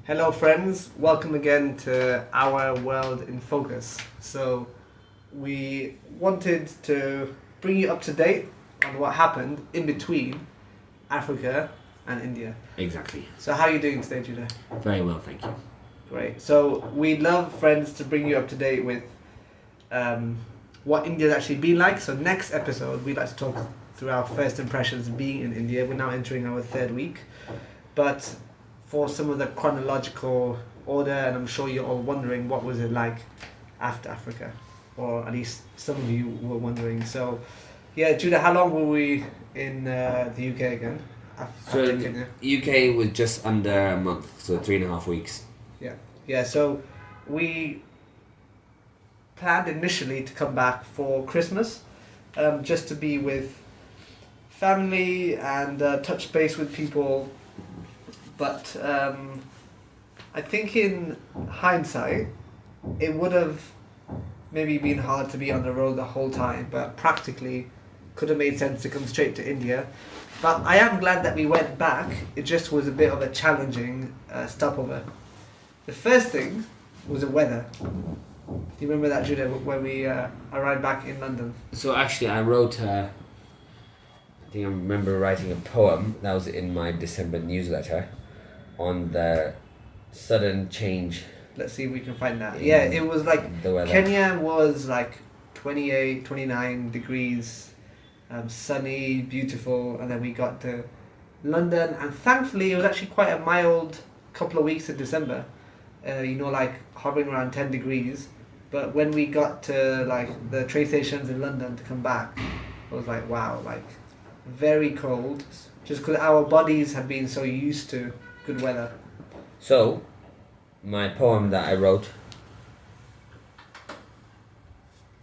Hello friends, welcome again to Our World in Focus. So we wanted to bring you up to date on what happened in between Africa and India. Exactly. So how are you doing today, Judah? Very well, thank you. Great. So we'd love, friends, to bring you up to date with what India's actually been like. So next episode, we'd like to talk through our first impressions being in India. We're now entering our third week. But for some of the chronological order, and I'm sure you're all wondering what was it like after Africa, or at least some of you were wondering. So, yeah, Judah, how long were we in the UK again? So Kenya? UK was just under a month, so 3.5 weeks. Yeah. So we planned initially to come back for Christmas, just to be with family and touch base with people. But I think in hindsight, it would have maybe been hard to be on the road the whole time, but practically could have made sense to come straight to India. But I am glad that we went back. It just was a bit of a challenging stopover. The first thing was the weather. Do you remember that, Judah, when we arrived back in London? So actually I wrote, I think I remember writing a poem, that was in my December newsletter, on the sudden change. Let's see if we can find that. Yeah, it was like the weather. Kenya was like 28, 29 degrees, sunny, beautiful, and then we got to London, and thankfully it was actually quite a mild couple of weeks in December. Like hovering around 10 degrees. But when we got to like the train stations in London to come back, I was like, wow, like very cold, just because our bodies have been so used to good weather. So, my poem that I wrote,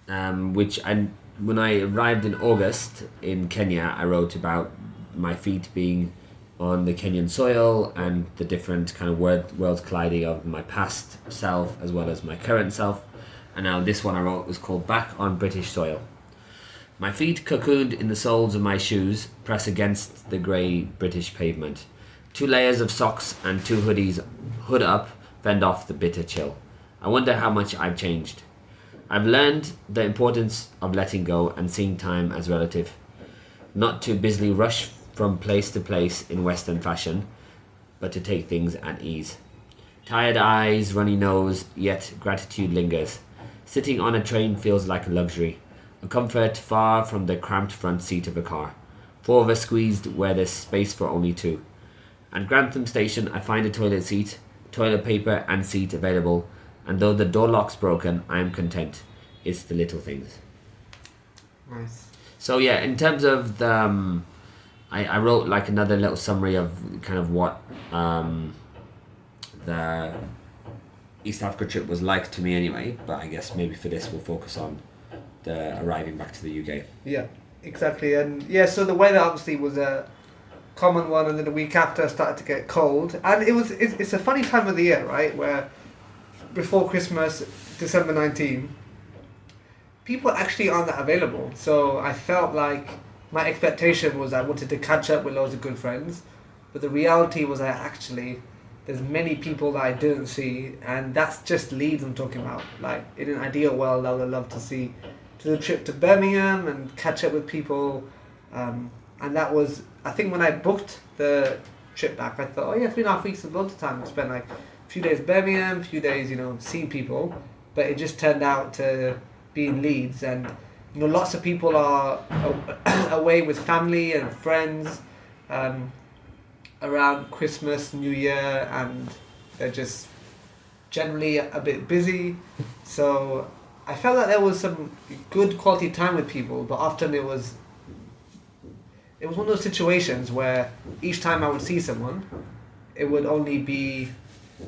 when I arrived in August in Kenya, I wrote about my feet being on the Kenyan soil and the different kind of worlds colliding of my past self as well as my current self. And now this one I wrote was called Back on British Soil. My feet cocooned in the soles of my shoes press against the grey British pavement. 2 layers of socks and 2 hoodies, hood up, fend off the bitter chill. I wonder how much I've changed. I've learned the importance of letting go and seeing time as relative. Not to busily rush from place to place in Western fashion, but to take things at ease. Tired eyes, runny nose, yet gratitude lingers. Sitting on a train feels like a luxury, a comfort far from the cramped front seat of a car. 4 of us squeezed where there's space for only 2. At Grantham Station, I find a toilet seat, toilet paper and seat available, and though the door lock's broken, I am content. It's the little things. Nice. So yeah, in terms of the... I wrote like another little summary of kind of what the East Africa trip was like to me anyway, but I guess maybe for this we'll focus on the arriving back to the UK. Yeah, exactly. And yeah, so the weather obviously was a common one, and then the week after it started to get cold. And it's a funny time of the year, right, where before Christmas, December 19, people actually aren't that available. So I felt like my expectation was I wanted to catch up with loads of good friends, but the reality was there's many people that I didn't see, and that's just Leeds I'm talking about. Like, in an ideal world, I would have loved to do a trip to Birmingham and catch up with people, and that was, I think when I booked the trip back, I thought, 3.5 weeks is loads of time to spend, like a few days Birmingham, a few days, seeing people, but it just turned out to be in Leeds, and lots of people are away with family and friends around Christmas, New Year, and they're just generally a bit busy. So I felt that there was some good quality time with people, but often it was one of those situations where each time I would see someone, it would only be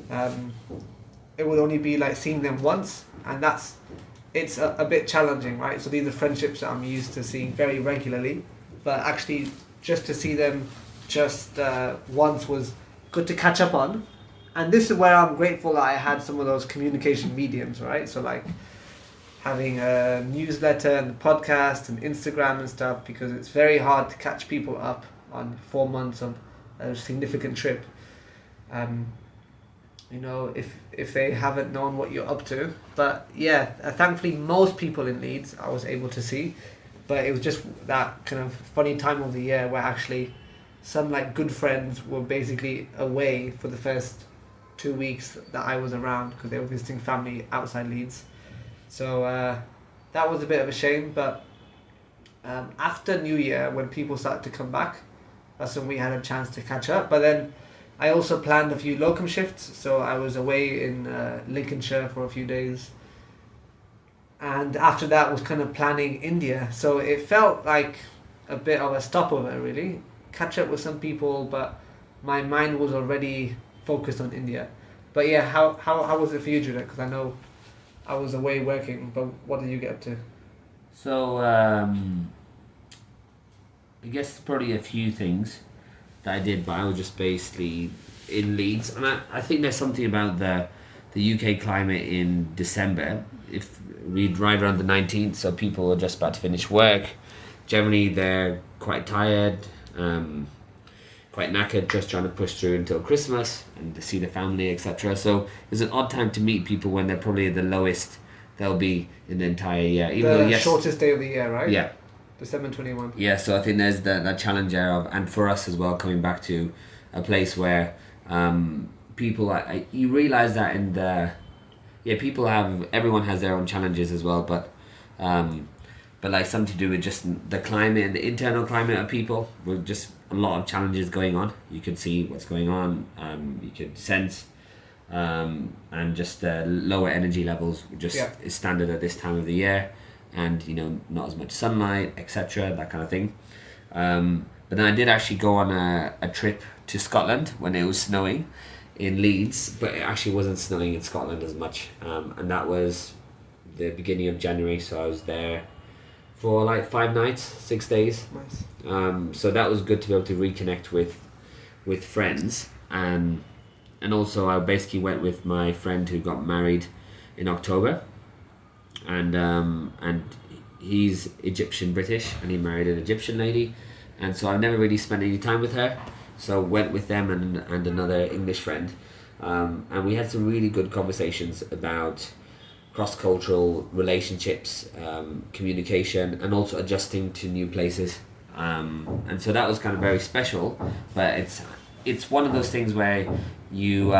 like seeing them once, and it's a bit challenging, right? So these are friendships that I'm used to seeing very regularly, but actually just to see them just once was good to catch up on. And this is where I'm grateful that I had some of those communication mediums, right? So like having a newsletter and podcast and Instagram and stuff, because it's very hard to catch people up on 4 months of a significant trip. if they haven't known what you're up to. But yeah, thankfully most people in Leeds I was able to see, but it was just that kind of funny time of the year where actually some like good friends were basically away for the first 2 weeks that I was around because they were visiting family outside Leeds. So that was a bit of a shame, but after New Year, when people started to come back, that's when we had a chance to catch up. But then I also planned a few locum shifts, so I was away in Lincolnshire for a few days. And after that was kind of planning India. So it felt like a bit of a stopover, really. Catch up with some people, but my mind was already focused on India. But yeah, how was it for you, Judah? Because I know I was away working, but what did you get up to? So I guess probably a few things that I did, but I was just basically in Leeds, and I think there's something about the UK climate in December. If we'd ride around the 19th, so people are just about to finish work. Generally, they're quite tired, quite knackered, just trying to push through until Christmas and to see the family, etc. So it's an odd time to meet people when they're probably the lowest they'll be in the entire year. Even though, yes, shortest day of the year, right? Yeah. December 21. Yeah, so I think there's that challenge there of, and for us as well, coming back to a place where people, you realise that in the, everyone has their own challenges as well, but like something to do with just the climate and the internal climate of people, with just a lot of challenges going on. You could see what's going on, you could sense, and just lower energy levels just is standard at this time of the year, and not as much sunlight, etc., that kind of thing. But then I did actually go on a trip to Scotland when it was snowing in Leeds, but it actually wasn't snowing in Scotland as much, and that was the beginning of January, so I was there for like 5 nights, 6 days. Nice. So that was good to be able to reconnect with friends, and also I basically went with my friend who got married in October, and he's Egyptian British, and he married an Egyptian lady, and so I've never really spent any time with her, so went with them and another English friend, and we had some really good conversations about cross-cultural relationships, communication, and also adjusting to new places, and so that was kind of very special. But it's one of those things where you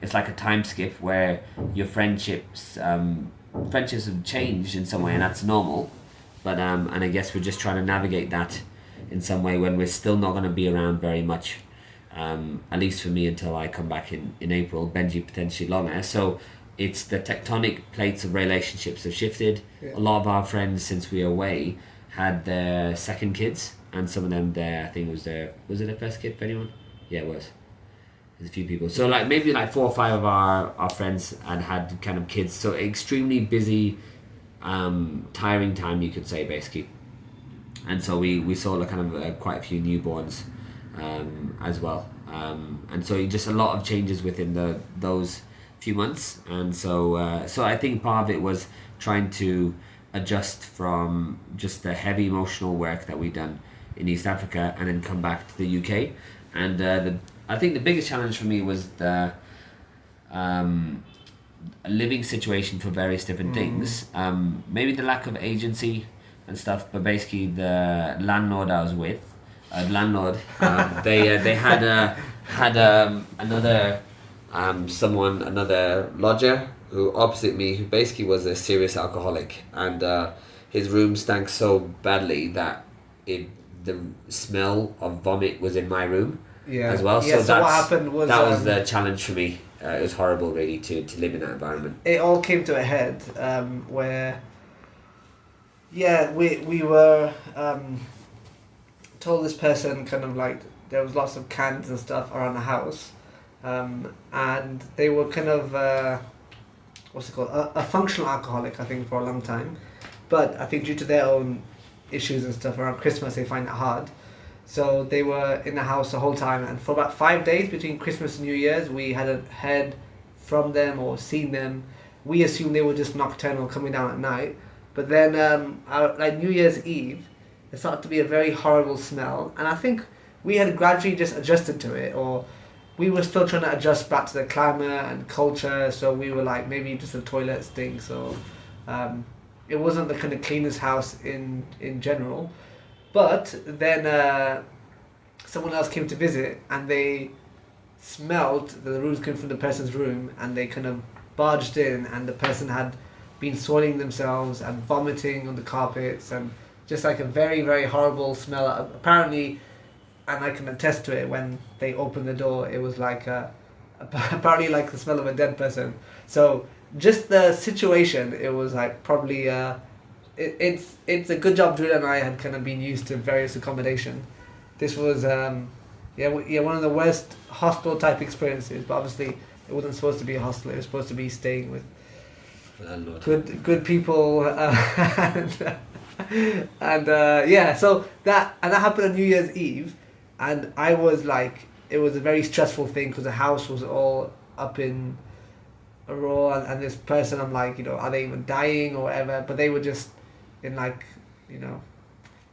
it's like a time skip where your friendships have changed in some way, and that's normal, but and I guess we're just trying to navigate that in some way when we're still not going to be around very much, at least for me, until I come back in April, Benji potentially longer. So it's the tectonic plates of relationships have shifted. A lot of our friends, since we were away, had their second kids, and some of them I think was it their first kid for anyone? Yeah, it was. There's a few people. So like maybe like 4 or 5 of our friends had kind of kids. So extremely busy, tiring time, you could say, basically. And so we saw like kind of quite a few newborns as well. And so just a lot of changes within those few months. And so I think part of it was trying to adjust from just the heavy emotional work that we'd done in East Africa and then come back to the UK. And I think the biggest challenge for me was the living situation for various different things. Maybe the lack of agency and stuff, but basically the landlord I was with, they had another lodger who opposite me, who basically was a serious alcoholic, and his room stank so badly that the smell of vomit was in my room as well. Yeah, so what happened was that was the challenge for me. It was horrible, really, to live in that environment. It all came to a head where we were told this person kind of like there was lots of cans and stuff around the house, and they were kind of what's it called, a functional alcoholic, I think, for a long time, but I think due to their own issues and stuff around Christmas they find it hard, so they were in the house the whole time, and for about 5 days between Christmas and New Year's we hadn't heard from them or seen them. We assumed they were just nocturnal, coming down at night, but then like New Year's Eve there started to be a very horrible smell, and I think we had gradually just adjusted to it, or we were still trying to adjust back to the climate and culture. So we were like, maybe just the toilet stinks, or it wasn't the kind of cleanest house in general. But then someone else came to visit, and they smelled the rooms came from the person's room, and they kind of barged in, and the person had been soiling themselves and vomiting on the carpets, and just like a very, very horrible smell. Apparently, and I can attest to it, when they opened the door, it was like apparently like the smell of a dead person. So just the situation, it was like probably it's a good job Julia and I had kind of been used to various accommodation. This was one of the worst hostel type experiences, but obviously it wasn't supposed to be a hostel. It was supposed to be staying with good people, so that happened on New Year's Eve, and I was like, it was a very stressful thing because the house was all up in a roar, and this person, I'm like, are they even dying or whatever? But they were just in like,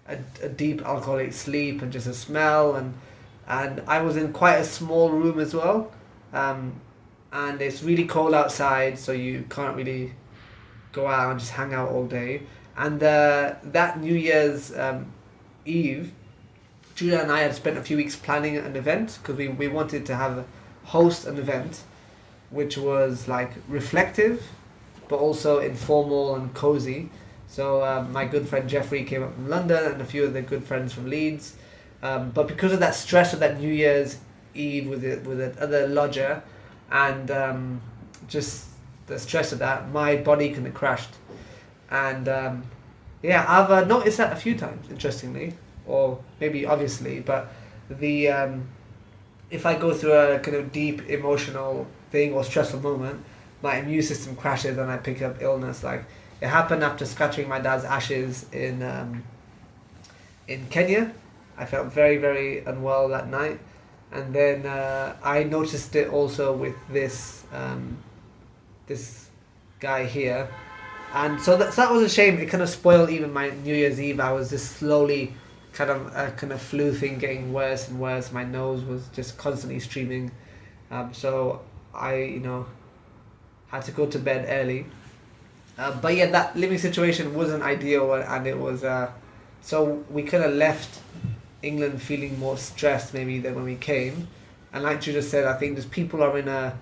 a deep alcoholic sleep and just a smell, and I was in quite a small room as well, and it's really cold outside, so you can't really go out and just hang out all day. And that New Year's Eve, Julia and I had spent a few weeks planning an event, because we wanted to host an event which was like reflective but also informal and cozy. So my good friend Jeffrey came up from London, and a few of the good friends from Leeds. But because of that stress of that New Year's Eve with the other lodger, and just the stress of that, my body kind of crashed. And I've noticed that a few times, interestingly, or maybe obviously, but if I go through a kind of deep emotional thing or stressful moment, my immune system crashes and I pick up illness. Like, it happened after scattering my dad's ashes in Kenya. I felt very, very unwell that night, and then I noticed it also with this guy here, and so that was a shame. It kind of spoiled even my New Year's Eve. I was just slowly kind of flu thing getting worse and worse. My nose was just constantly streaming, so I had to go to bed early. But yeah, that living situation wasn't ideal, and it was so we kind of left England feeling more stressed maybe than when we came. And like Judah said, I think just people are in a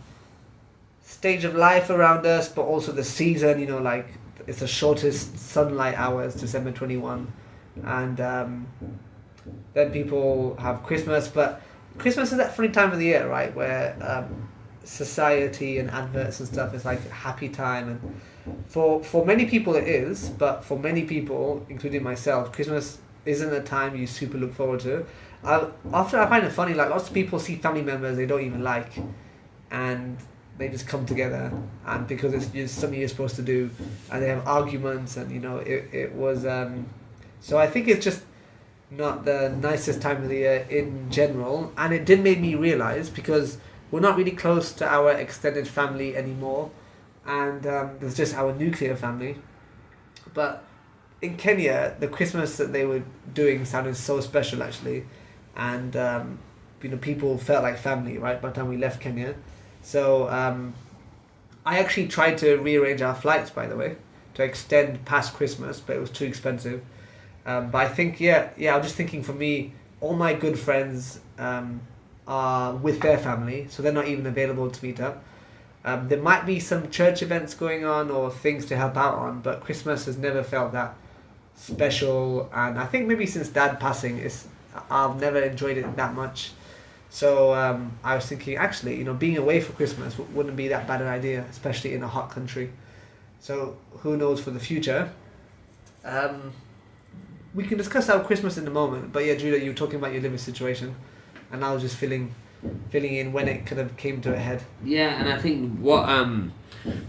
stage of life around us, but also the season, like it's the shortest sunlight hours, December 21, and then people have Christmas. But Christmas is that funny time of the year, right, where society and adverts and stuff is like a happy time, and for many people it is, but for many people, including myself, Christmas isn't a time you super look forward to. Often I find it funny, like lots of people see family members they don't even like, and they just come together, and because it's just something you're supposed to do, and they have arguments, and it was so I think it's just not the nicest time of the year in general. And it did make me realise, because we're not really close to our extended family anymore, and there's just our nuclear family. But in Kenya, the Christmas that they were doing sounded so special, actually, and people felt like family, right, by the time we left Kenya. So I actually tried to rearrange our flights, by the way, to extend past Christmas, but it was too expensive. But I think, I was just thinking, for me, all my good friends are with their family, so they're not even available to meet up. There might be some church events going on or things to help out on, but Christmas has never felt that special. And I think maybe since Dad passing, I've never enjoyed it that much. So I was thinking, actually, being away for Christmas wouldn't be that bad an idea, especially in a hot country. So who knows for the future. We can discuss our Christmas in a moment, but yeah, Judah, you were talking about your living situation, and I was just filling in when it kind of came to a head. Yeah, and I think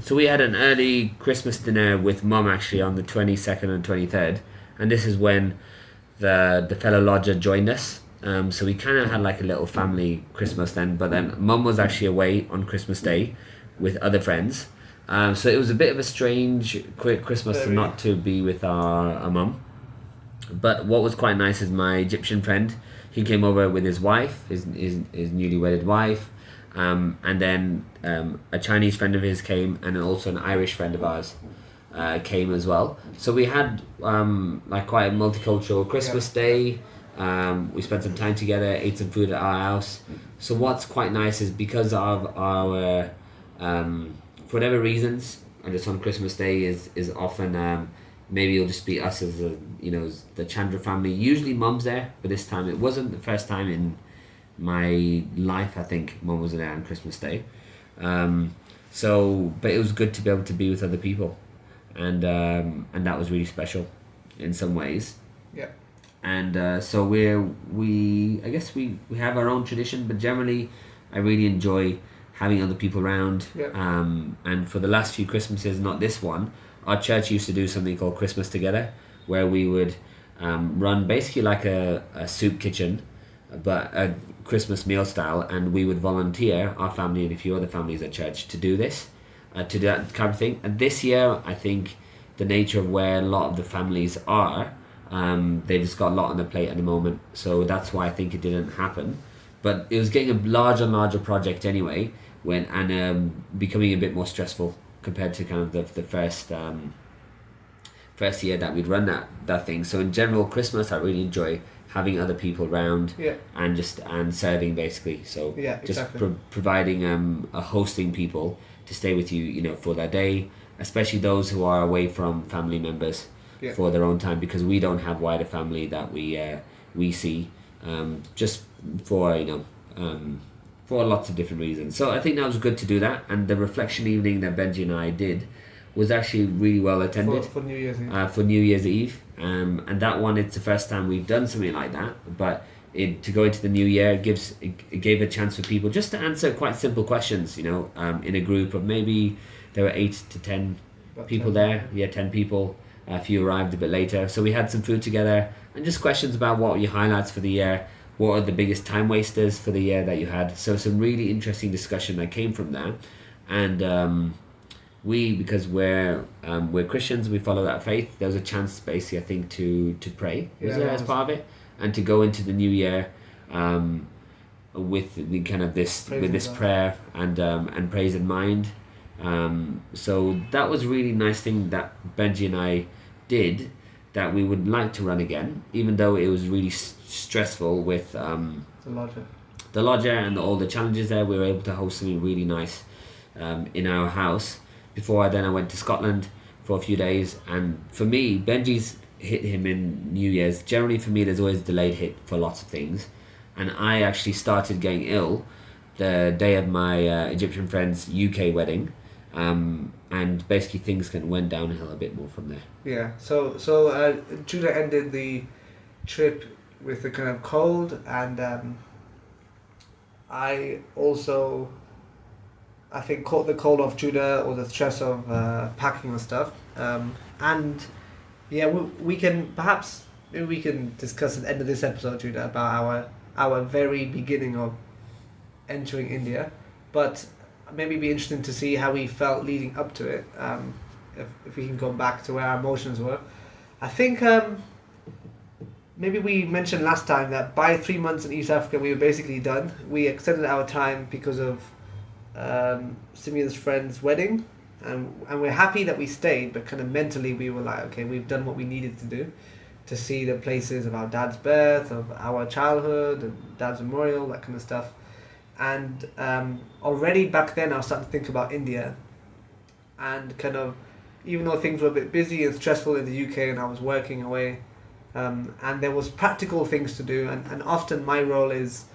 so we had an early Christmas dinner with Mum actually on the 22nd and 23rd, and this is when the fellow lodger joined us. So we kind of had like a little family Christmas then, but then Mum was actually away on Christmas Day with other friends. So it was a bit of a strange Christmas not to be with our Mum. But what was quite nice is my Egyptian friend, he came over with his wife, his newly wedded wife, And then a Chinese friend of his came, and also an Irish friend of ours came as well. So we had like quite a multicultural Christmas day. We spent some time together, ate some food at our house. So what's quite nice is because of our for whatever reasons, and just on Christmas Day is often maybe it'll just be us as the Chandra family. Usually Mum's there, but this time it wasn't the first time in my life. I think Mum wasn't there on Christmas Day. But it was good to be able to be with other people, and that was really special in some ways. Yeah. And so we have our own tradition, but generally I really enjoy having other people around. Yeah. And for the last few Christmases, not this one, our church used to do something called Christmas Together, where we would run basically like a soup kitchen, but a Christmas meal style, and we would volunteer, our family and a few other families at church, to do this, to do that kind of thing. And this year, I think the nature of where a lot of the families are, they just got a lot on their plate at the moment, so that's why I think it didn't happen. But it was getting a larger and larger project anyway, becoming a bit more stressful compared to kind of the first year that we'd run that thing. So in general, Christmas I really enjoy having other people around, and serving basically. So just providing hosting people to stay with you, for that day, especially those who are away from family members for their own time, because we don't have wider family that we see, just for for lots of different reasons. So I think that was good to do that, and the reflection evening that Benji and I did was actually really well attended for New Year's Eve. For New Year's Eve, and that one, it's the first time we've done something like that, but to go into the new year, it gave a chance for people just to answer quite simple questions, in a group of maybe there were 8 to 10 people there. 10 people. A few arrived a bit later, so we had some food together and just questions about what were your highlights for the year, what are the biggest time wasters for the year that you had. So some really interesting discussion that came from that. And because we're Christians, we follow that faith, there was a chance basically, I think, to pray as part of it, and to go into the new year with the kind of this prayer and praise in mind. So that was a really nice thing that Benji and I did, that we would like to run again, even though it was really stressful with the lodger and all the challenges there. We were able to host something really nice in our house. Before I went to Scotland for a few days, and for me, Benji's hit him in New Year's. Generally for me, there's always a delayed hit for lots of things, and I actually started getting ill the day of my Egyptian friend's UK wedding. And basically things went downhill a bit more from there. Yeah, so Judah ended the trip with a kind of cold, and I also, I think, caught the cold off Judah, or the stress of packing and stuff. We can perhaps, maybe we can discuss at the end of this episode, Judah, about our very beginning of entering India, but maybe be interesting to see how we felt leading up to it, if we can go back to where our emotions were. I think maybe we mentioned last time that by 3 months in East Africa we were basically done. We extended our time because of Simeon's friend's wedding, and we're happy that we stayed, but kind of mentally we were like, okay, we've done what we needed to do to see the places of our dad's birth, of our childhood, and dad's memorial, that kind of stuff. And already back then I was starting to think about India, and kind of, even though things were a bit busy and stressful in the UK and I was working away, and there was practical things to do, and often my role is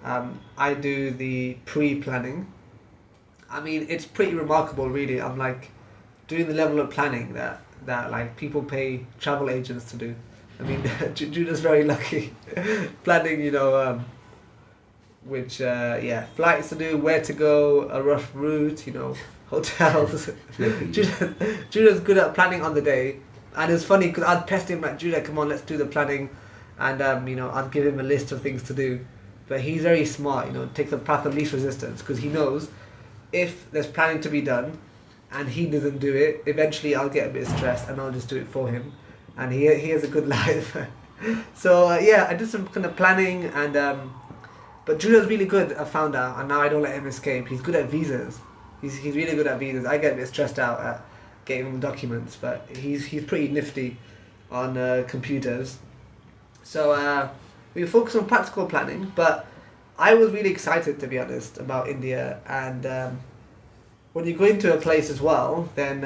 I do the pre-planning. I mean, it's pretty remarkable really. I'm like doing the level of planning that like people pay travel agents to do. I mean, Judah's very lucky planning, which flights to do, where to go, a rough route, hotels. Judah's good at planning on the day, and it's funny because I'd pester him like, Judah, come on, let's do the planning, and I'd give him a list of things to do, but he's very smart, takes the path of least resistance, because he knows if there's planning to be done and he doesn't do it, eventually I'll get a bit stressed and I'll just do it for him, and he has a good life. So I did some kind of planning, and but But Julio's really good, I found out, and now I don't let him escape. He's good at visas. He's really good at visas. I get a bit stressed out at getting him documents, but he's pretty nifty on computers. So we focus on practical planning, but I was really excited, to be honest, about India. And when you go into a place as well, then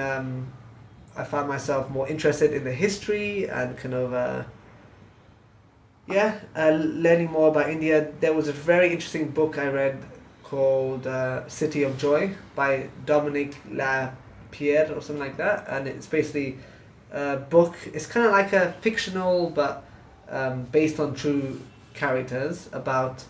I found myself more interested in the history and kind of learning more about India. There was a very interesting book I read called City of Joy by Dominique Lapierre or something like that, and it's basically a book. It's kind of like a fictional but based on true characters, about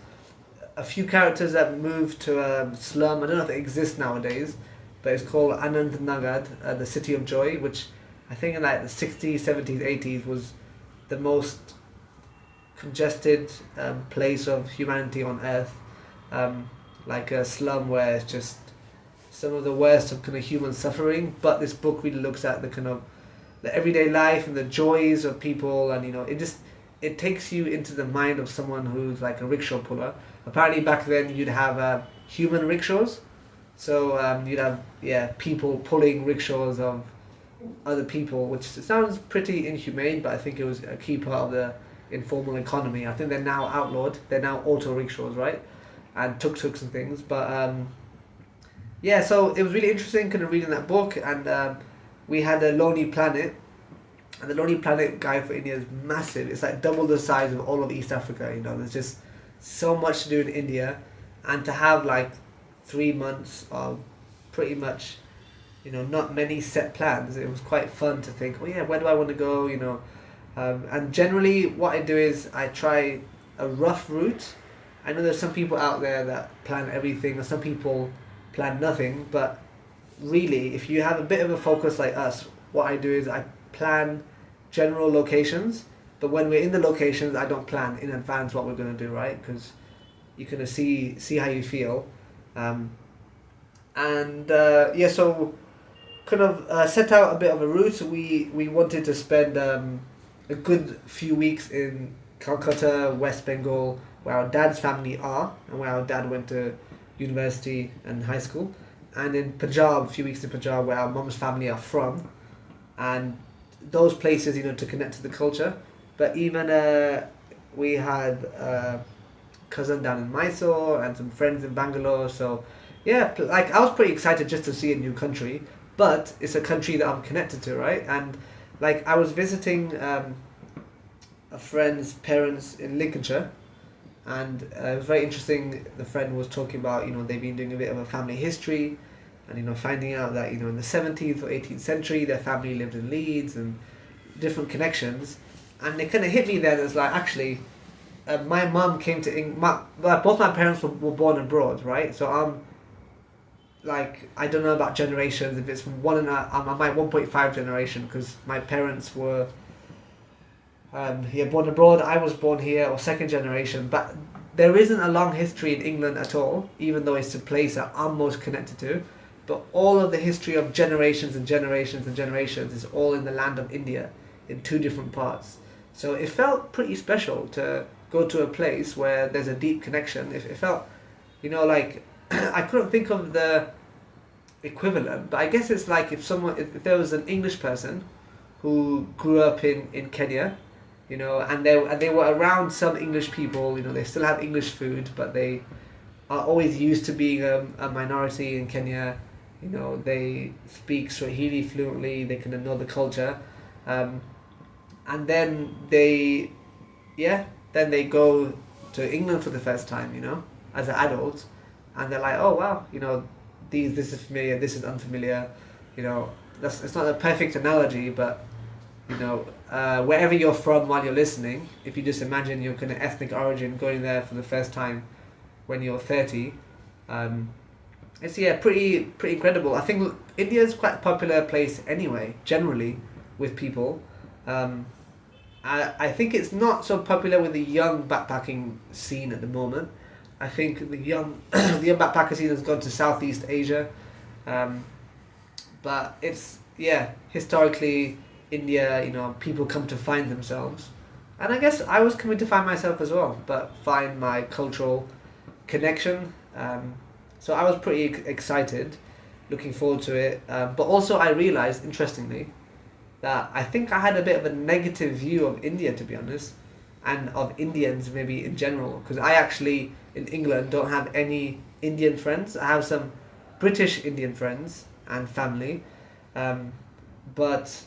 a few characters that moved to a slum. I don't know if it exists nowadays, but it's called Anand Nagad, the City of Joy, which I think in like the 60s, 70s, 80s was the most congested place of humanity on earth, like a slum where it's just some of the worst of kind of human suffering. But this book really looks at the kind of the everyday life and the joys of people, and it takes you into the mind of someone who's like a rickshaw puller. Apparently back then you'd have human rickshaws, so you'd have people pulling rickshaws of other people, which sounds pretty inhumane, but I think it was a key part of the informal economy. I think they're now outlawed. They're now auto rickshaws, right, and tuk-tuks and things. But so it was really interesting kind of reading that book, and we had a Lonely Planet, and the Lonely Planet guide for India is massive. It's like double the size of all of East Africa. There's just so much to do in India, and to have like 3 months of pretty much not many set plans. It was quite fun to think, oh yeah, where do I want to go, and generally what I do is I try a rough route. I know there's some people out there that plan everything, or some people plan nothing, but really if you have a bit of a focus like us, what I do is I plan general locations, but when we're in the locations I don't plan in advance what we're going to do, right? Because you kind of see how you feel, so kind of set out a bit of a route. We wanted to spend a good few weeks in Calcutta, West Bengal, where our dad's family are, and where our dad went to university and high school, and in Punjab, a few weeks in Punjab, where our mum's family are from, and those places, to connect to the culture. But even we had a cousin down in Mysore and some friends in Bangalore, so yeah, like I was pretty excited just to see a new country, but it's a country that I'm connected to, right? And like I was visiting a friend's parents in Lincolnshire, and it was very interesting. The friend was talking about they've been doing a bit of a family history, and finding out that in the 17th or 18th century their family lived in Leeds, and different connections. And it kind of hit me then as like, actually my mum came to England. Both my parents were born abroad, right? So I'm like, I don't know about generations, if it's I'm my 1.5 generation, because my parents were born abroad. I was born here, or second generation, but there isn't a long history in England at all, even though it's the place that I'm most connected to. But all of the history of generations and generations and generations is all in the land of India, in 2 different parts. So it felt pretty special to go to a place where there's a deep connection. It felt, like I couldn't think of the equivalent, but I guess it's like if there was an English person who grew up in Kenya, and they were around some English people, they still have English food, but they are always used to being a minority in Kenya. They speak Swahili fluently, they can know the culture, and then they go to England for the first time, as an adult, and they're like, oh wow, this is familiar, this is unfamiliar, it's not a perfect analogy, but wherever you're from while you're listening, if you just imagine your kind of ethnic origin going there for the first time when you're 30, it's pretty incredible. I think India is quite a popular place anyway, generally, with people. I think it's not so popular with the young backpacking scene at the moment. I think the young backpacker scene has gone to Southeast Asia, but it's historically India. People come to find themselves, and I guess I was coming to find myself as well, but find my cultural connection. So I was pretty excited, looking forward to it. But also I realized, interestingly, that I think I had a bit of a negative view of India, to be honest, and of Indians maybe in general, because I actually in England don't have any Indian friends. I have some British Indian friends and family, but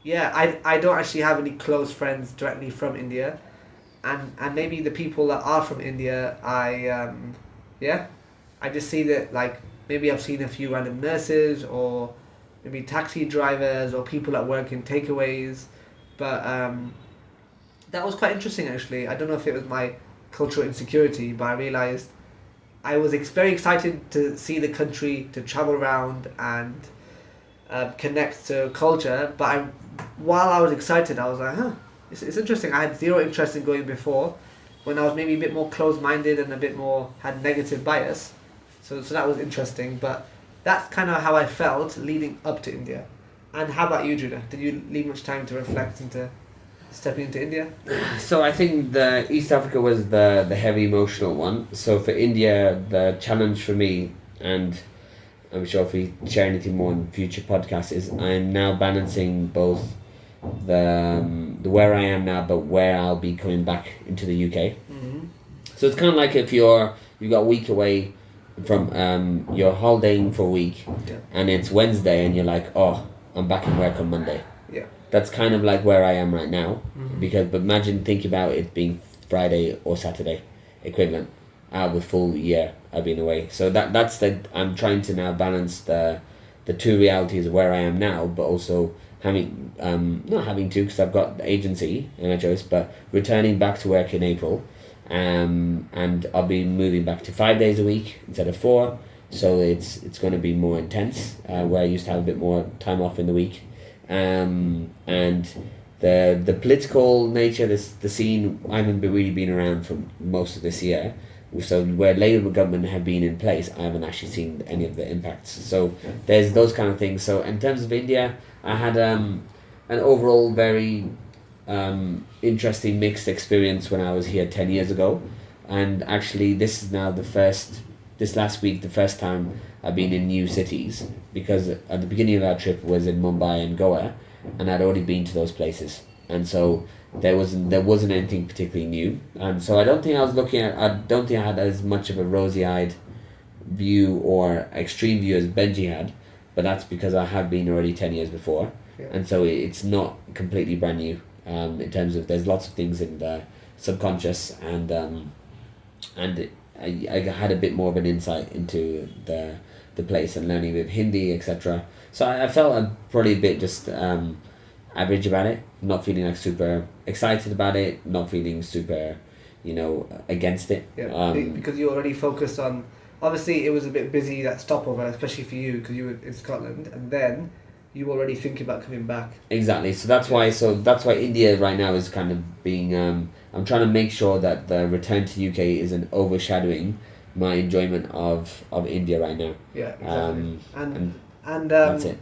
yeah, I don't actually have any close friends directly from India, and maybe the people that are from India, yeah, I just see that, like, maybe I've seen a few random nurses or maybe taxi drivers or people that work in takeaways, but that was quite interesting actually. I don't know if it was my cultural insecurity, but I realized I was very excited to see the country, to travel around and connect to culture. But while I was excited, I was like, it's interesting. I had zero interest in going before, when I was maybe a bit more closed-minded and a bit more had negative bias. So that was interesting. But that's kind of how I felt leading up to India. And how about you, Judah? Did you leave much time to reflect into stepping into India? So I think the East Africa was the heavy emotional one. So for India, the challenge for me, and I'm sure if we share anything more in future podcasts, is I'm now balancing both the where I am now, but where I'll be coming back into the UK. Mm-hmm. So it's kind of like if you've got a week away from you're holidaying for a week, Yeah. and it's Wednesday, and you're like, oh, I'm back in work on Monday. Yeah. That's kind of like where I am right now, Mm-hmm. but imagine thinking about it being Friday or Saturday equivalent out of the full year I've been away. So I'm trying to now balance the two realities of where I am now, but also having not having to, because I've got the agency and a choice, but returning back to work in April, and I'll be moving back to 5 days a week instead of 4. So it's going to be more intense, where I used to have a bit more time off in the week. And the political nature, the scene, I haven't really been around for most of this year. So where Labour government have been in place, I haven't actually seen any of the impacts. So there's those kind of things. So in terms of India, I had an overall very interesting mixed experience when I was here 10 years ago. And actually this is now this last week, the first time I've been in new cities, because at the beginning of our trip was in Mumbai and Goa, and I'd already been to those places, and so there wasn't anything particularly new, and so I don't think I had as much of a rosy-eyed view or extreme view as Benji had, but that's because I have been already 10 years before, and so it's not completely brand new. In terms of, there's lots of things in the subconscious, and I had a bit more of an insight into the place and learning with Hindi, etc. So I felt probably a bit just average about it, not feeling like super excited about it, not feeling super, against it. Yeah, because you already focused on, obviously it was a bit busy, that stopover, especially for you because you were in Scotland, and then you were already thinking about coming back. Exactly. So that's why India right now is kind of being. I'm trying to make sure that the return to UK isn't overshadowing my enjoyment of India right now. Yeah, exactly. And that's it.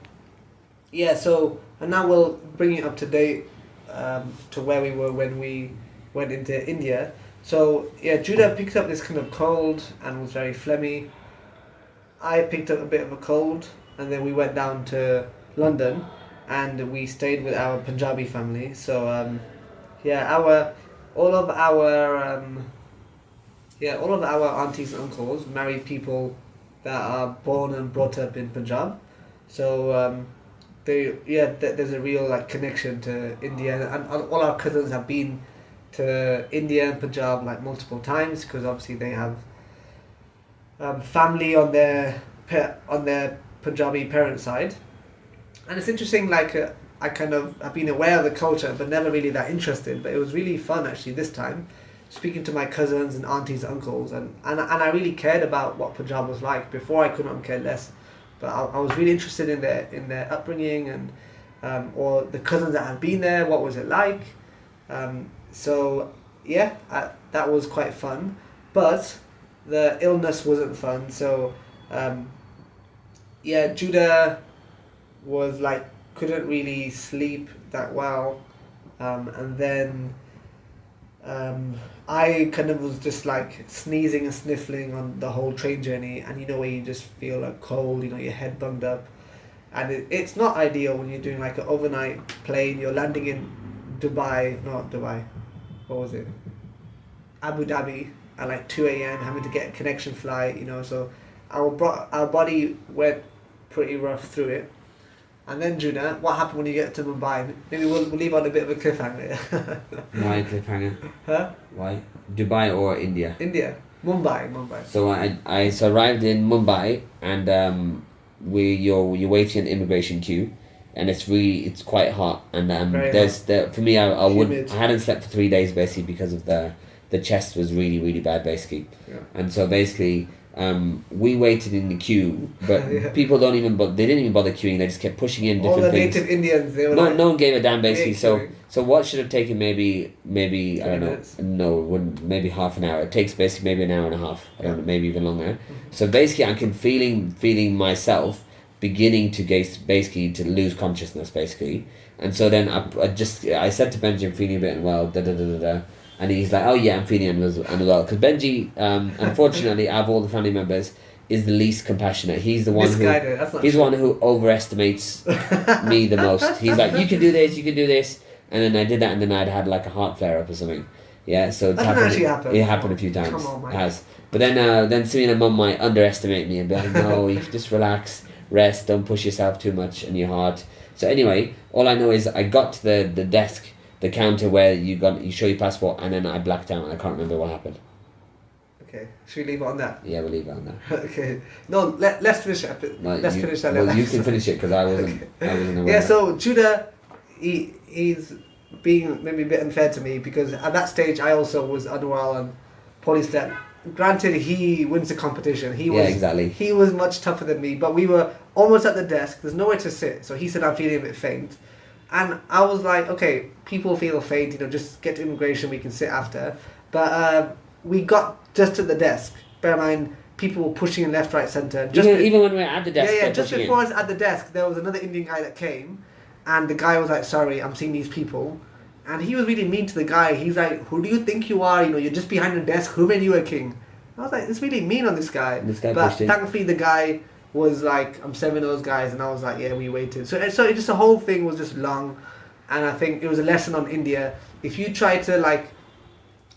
Yeah, so, and now we'll bring you up to date to where we were when we went into India. So yeah, Judah picked up this kind of cold and was very phlegmy. I picked up a bit of a cold, and then we went down to London and we stayed with our Punjabi family. So all of our aunties and uncles married people that are born and brought up in Punjab. So there's a real like connection to India, and all our cousins have been to India and Punjab like multiple times, because obviously they have family on their Punjabi parent side. And it's interesting, like I've been aware of the culture but never really that interested, but it was really fun actually this time, speaking to my cousins and aunties and uncles, and I really cared about what Punjab was like. Before I couldn't care less, but I was really interested in their upbringing, and or the cousins that had been there, what was it like. So yeah, that was quite fun, but the illness wasn't fun. So Judah was like, couldn't really sleep that well, and then I kind of was just like sneezing and sniffling on the whole train journey, and you know where you just feel like cold, you know, your head bunged up, and it's not ideal when you're doing like an overnight plane. You're landing in not Dubai, what was it? Abu Dhabi at like 2 a.m. having to get a connection flight, you know. So our body went pretty rough through it. And then Judah, what happened when you get to Mumbai? Maybe we'll leave on a bit of a cliffhanger. Why cliffhanger? Huh? Why? Dubai or India? India. Mumbai. So I arrived in Mumbai, and you're waiting in immigration queue, and it's quite hot, and for me I hadn't slept for 3 days basically because of the chest was really really bad basically, and so basically we waited in the queue, but people they didn't even bother queuing. They just kept pushing in different all the things. native Indians, they were no one gave a damn basically. So what should have taken maybe I don't know, minutes. no, it wouldn't, maybe half an hour. It takes basically maybe an hour and a half. I don't know, maybe even longer. So basically, I can feeling myself beginning to basically to lose consciousness basically, and so then I said to Benji, I'm feeling a bit unwell, and he's like, oh yeah, I'm feeling unwell, because Benji, unfortunately, out of all the family members, is the least compassionate. He's the one who overestimates me the most. He's like, you can do this, and then I did that, and then I'd had like a heart flare up or something. Yeah, so it's happened. Actually happen. It happened a few times. Come on, man. It has. But then Simi and Mum might underestimate me and be like, no, you can just relax, rest, don't push yourself too much in your heart. So anyway, all I know is I got to the desk, the counter where you show your passport, and then I blacked out and I can't remember what happened. Okay, should we leave it on that? Yeah, we'll leave it on that. Okay, no, let's finish it. Finish that. Well, you can finish it because I wasn't. Okay. I wasn't aware. Yeah, so Judah, he's being maybe a bit unfair to me because at that stage I also was unwell and poorly slept. Granted, he wins the competition. He was much tougher than me, but we were almost at the desk. There's nowhere to sit, so he said I'm feeling a bit faint. And I was like, okay, people feel faint, you know, just get to immigration, we can sit after. But we got just to the desk. Bear in mind, people were pushing left, right, centre. Even when we were at the desk. Yeah, just before I was at the desk, there was another Indian guy that came, and the guy was like, sorry, I'm seeing these people. And he was really mean to the guy. He's like, who do you think you are? You know, you're just behind the desk. Who made you a king? I was like, it's really mean on this guy. But thankfully the guy was like, I'm serving those guys, and I was like, yeah, we waited. So it just the whole thing was just long, and I think it was a lesson on India. If you try to like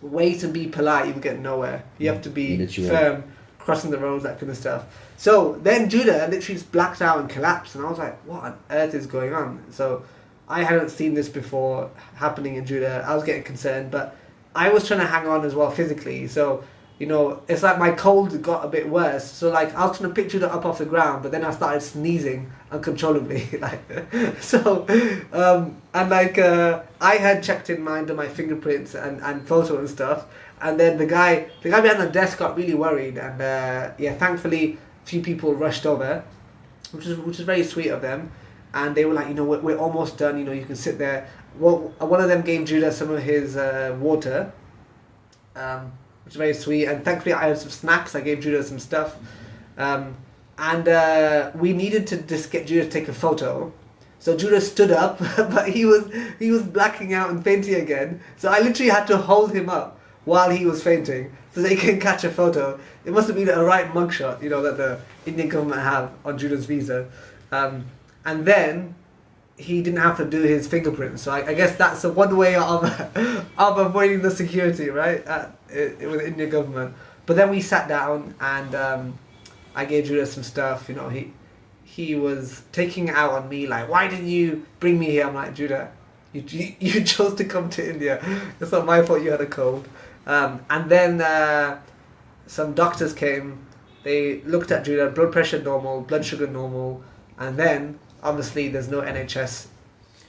wait and be polite, you will get nowhere. You have to be firm, crossing the roads, that kind of stuff. So then Judah literally just blacked out and collapsed, and I was like, what on earth is going on? So I hadn't seen this before happening in Judah. I was getting concerned, but I was trying to hang on as well physically. So, you know, it's like my cold got a bit worse. So like I was trying to pick Judah up off the ground, but then I started sneezing uncontrollably. I had checked in mind my fingerprints and photo and stuff. And then the guy behind the desk got really worried, and thankfully a few people rushed over, which is very sweet of them. And they were like, you know, we're almost done. You know, you can sit there. Well, one of them gave Judah some of his water, which is very sweet. And thankfully, I had some snacks. I gave Judah some stuff, and we needed to just get Judah to take a photo. So Judah stood up, but he was blacking out and fainting again. So I literally had to hold him up while he was fainting so they can catch a photo. It must have been a right mugshot, you know, that the Indian government have on Judah's visa. And then he didn't have to do his fingerprints. So I guess that's one way of avoiding the security, right? With the Indian government. But then we sat down, and I gave Judah some stuff. You know, he was taking it out on me, like, why didn't you bring me here? I'm like, Judah, you chose to come to India. It's not my fault you had a cold. And then some doctors came. They looked at Judah, blood pressure normal, blood sugar normal, and then obviously there's no NHS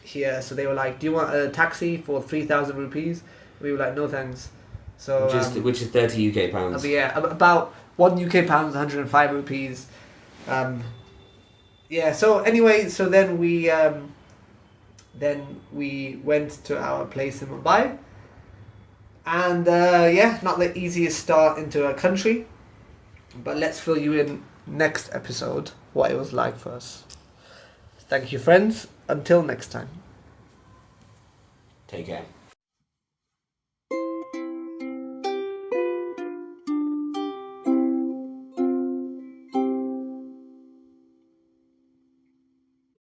here, so they were like, do you want a taxi for 3,000 rupees? We were like, no thanks. So which is 30 UK pounds. Yeah, about 1 UK pound is 105 rupees. So anyway, so then we went to our place in Mumbai, and not the easiest start into a country, but let's fill you in next episode what it was like for us. Thank you, friends. Until next time. Take care.